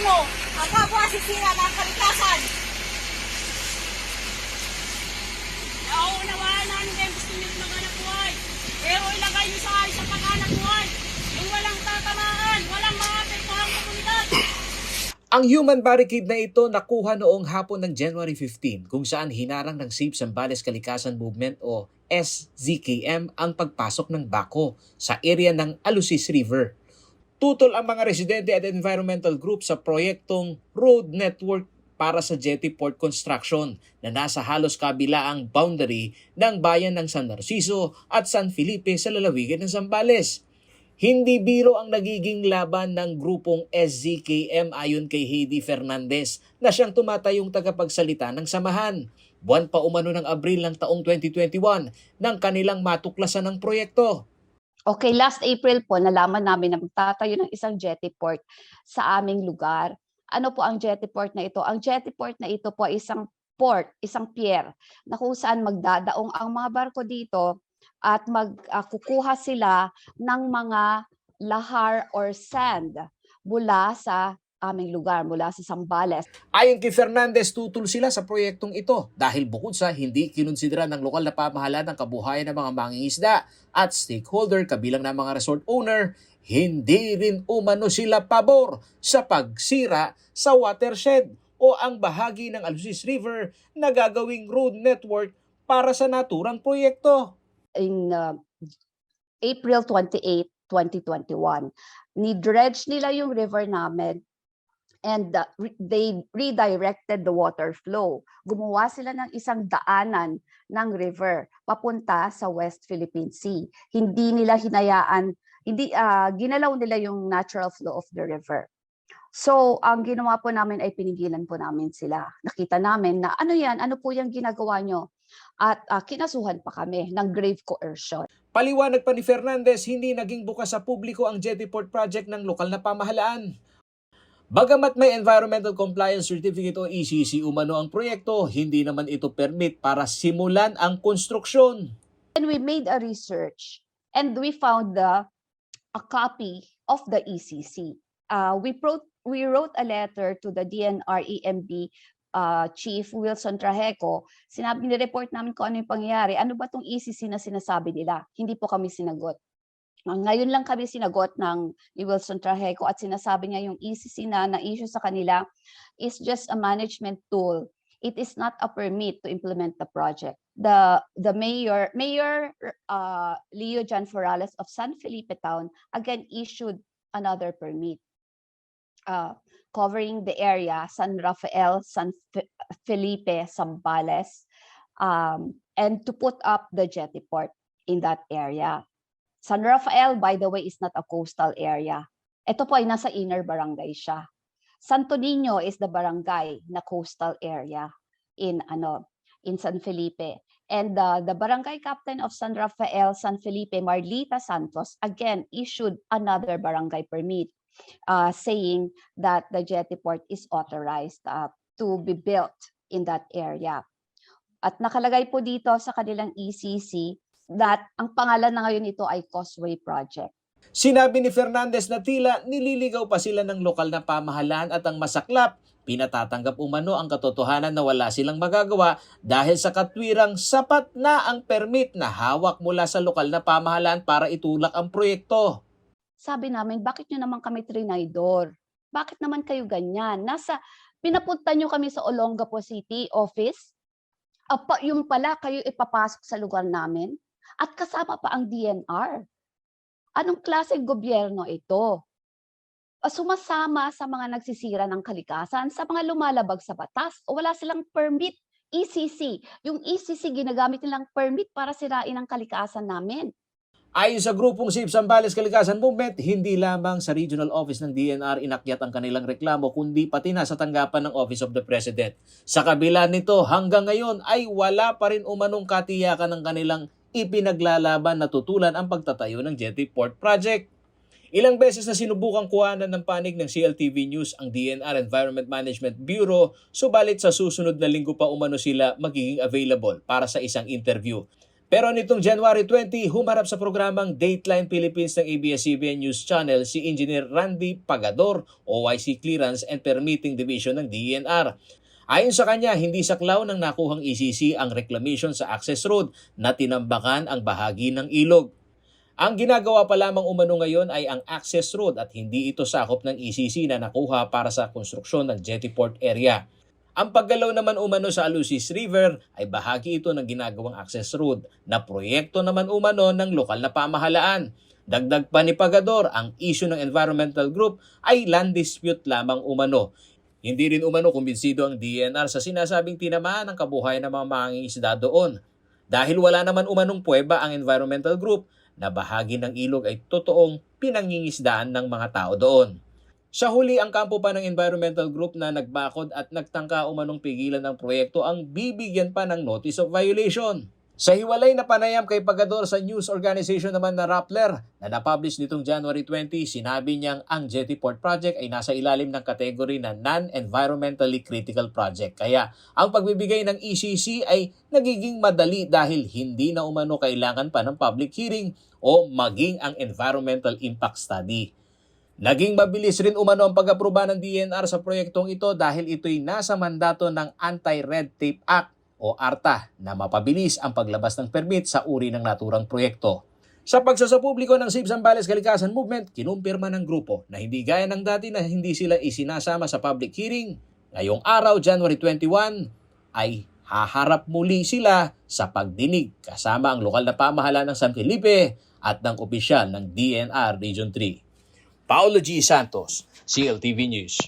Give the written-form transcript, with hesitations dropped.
mo ang kapwa sisira ng kalikasan. Naunawaan namin kayo gusto nyo maghanap buhay. Pero ilagay nyo sa ayos ang paghanap buhay. Yung walang tatamaan, walang maapektuhang komunidad. Ang human barricade na ito nakuha noong hapon ng January 15 kung saan hinarang ng Save Zambales Kalikasan Movement o SZKM ang pagpasok ng bako sa area ng Alusis River. Tutol ang mga residente at environmental group sa proyektong road network para sa jetty port construction na nasa halos kabilaang boundary ng bayan ng San Narciso at San Felipe sa lalawigan ng Zambales. Hindi biro ang nagiging laban ng grupong SZKM ayon kay Heidi Fernandez na siyang tumatayong tagapagsalita ng samahan. Buwan pa umano ng Abril ng taong 2021 nang kanilang matuklasan ng proyekto. Okay, last April po, nalaman namin na magtatayo ng isang jetty port sa aming lugar. Ano po ang jetty port na ito? Ang jetty port na ito po ay isang port, isang pier, na kung saan magdadaong ang mga barko dito at magkukuha sila ng mga lahar or sand mula sa aming lugar, mula sa Zambales. Ayon kay Fernandez, tutol sila sa proyektong ito dahil bukod sa hindi kinonsidera ng lokal na pamahalaan ng kabuhayan ng mga mangingisda at stakeholder kabilang ng mga resort owner, hindi rin umano sila pabor sa pagsira sa watershed o ang bahagi ng Alusis River na gagawing road network para sa naturang proyekto. In April 28, 2021, ni-dredge nila yung river namin and they redirected the water flow. Gumawa sila ng isang daanan ng river papunta sa West Philippine Sea. Hindi nila hinayaan, ginalaw nila yung natural flow of the river. So, ang ginawa po namin ay pinigilan po namin sila. Nakita namin na ano yan, ano po yung ginagawa nyo? At kinasuhan pa kami ng grave coercion. Paliwanag pa ni Fernandez, hindi naging bukas sa publiko ang jetty port project ng lokal na pamahalaan. Bagamat may Environmental Compliance Certificate o ECC umano ang proyekto, hindi naman ito permit para simulan ang konstruksyon. And we made a research and we found a copy of the ECC. We wrote a letter to the DNR EMB Chief Wilson Trajeco. Ni-report namin kung ano yung pangyayari. Ano ba itong ECC na sinasabi nila? Hindi po kami sinagot. Ngayon lang kami sinagot ni Wilson Trajeco at sinasabi niya yung ECC na na-issue sa kanila is just a management tool. It is not a permit to implement the project. The Mayor Leo Jan Forales of San Felipe Town again issued another permit covering the area San Rafael, San Felipe, Zambales, and to put up the jetty port in that area. San Rafael, by the way, is not a coastal area. Ito po ay nasa inner barangay siya. Santo Niño is the barangay na coastal area in San Felipe. And the barangay captain of San Rafael, San Felipe, Marlita Santos, again issued another barangay permit saying that the jetty port is authorized to be built in that area. At nakalagay po dito sa kanilang ECC that ang pangalan na ngayon ito ay Causeway Project. Sinabi ni Fernandez na tila nililigaw pa sila ng lokal na pamahalaan at ang masaklap, pinatatanggap umano ang katotohanan na wala silang magagawa dahil sa katwirang sapat na ang permit na hawak mula sa lokal na pamahalaan para itulak ang proyekto. Sabi namin, bakit nyo naman kami trinaydor? Bakit naman kayo ganyan? Pinapunta nyo kami sa Olongapo City office, yung pala kayo ipapasok sa lugar namin, at kasama pa ang DNR. Anong klaseng gobyerno ito? Sumasama sa mga nagsisira ng kalikasan, sa mga lumalabag sa batas, o wala silang permit, ECC. Yung ECC, ginagamit nilang permit para sirain ang kalikasan namin. Ayon sa grupong Save Zambales Kalikasan Movement, hindi lamang sa regional office ng DNR inakyat ang kanilang reklamo kundi pati na sa tanggapan ng Office of the President. Sa kabila nito, hanggang ngayon ay wala pa rin umanong katiyakan ng kanilang ipinaglalaban na tutulan ang pagtatayo ng jetty port project. Ilang beses na sinubukang kuhanan ng panig ng CLTV News ang DNR Environment Management Bureau, subalit sa susunod na linggo pa umano sila magiging available para sa isang interview. Pero nitong January 20, humarap sa programang Dateline Philippines ng ABS-CBN News Channel si Engineer Randy Pagador, OIC Clearance and Permitting Division ng DENR. Ayon sa kanya, hindi saklaw ng nakuhang ECC ang reclamation sa access road na tinambakan ang bahagi ng ilog. Ang ginagawa pa lamang umano ngayon ay ang access road at hindi ito sakop ng ECC na nakuha para sa konstruksyon ng jetty port area. Ang paggalaw naman umano sa Alusis River ay bahagi ito ng ginagawang access road na proyekto naman umano ng lokal na pamahalaan. Dagdag pa ni Pagador, ang issue ng environmental group ay land dispute lamang umano. Hindi rin umano kumbinsido ang DENR sa sinasabing tinamaan ng kabuhayan ng mga mangingisda doon. Dahil wala naman umanong puweba ang environmental group na bahagi ng ilog ay totoong pinangingisdaan ng mga tao doon. Sa huli, ang kampo pa ng environmental group na nagbakod at nagtangka umanong pigilan ng proyekto ang bibigyan pa ng notice of violation. Sa hiwalay na panayam kay Pagador sa news organization naman na Rappler na napublish nitong January 20, sinabi niyang ang Jetty Port Project ay nasa ilalim ng kategory na non-environmentally critical project. Kaya ang pagbibigay ng ECC ay nagiging madali dahil hindi na umano kailangan pa ng public hearing o maging ang environmental impact study. Naging mabilis rin umano ang pag-aproba ng DENR sa proyektong ito dahil ito'y nasa mandato ng Anti-Red Tape Act o ARTA na mapabilis ang paglabas ng permit sa uri ng naturang proyekto. Sa pagsasapubliko ng SIP Zambales Kalikasan Movement, kinumpirma ng grupo na hindi gaya ng dati na hindi sila isinasama sa public hearing. Ngayong araw, January 21, ay haharap muli sila sa pagdinig kasama ang lokal na pamahalaan ng San Felipe at ng opisyal ng DENR Region 3. Paulo G. Santos, CLTV News.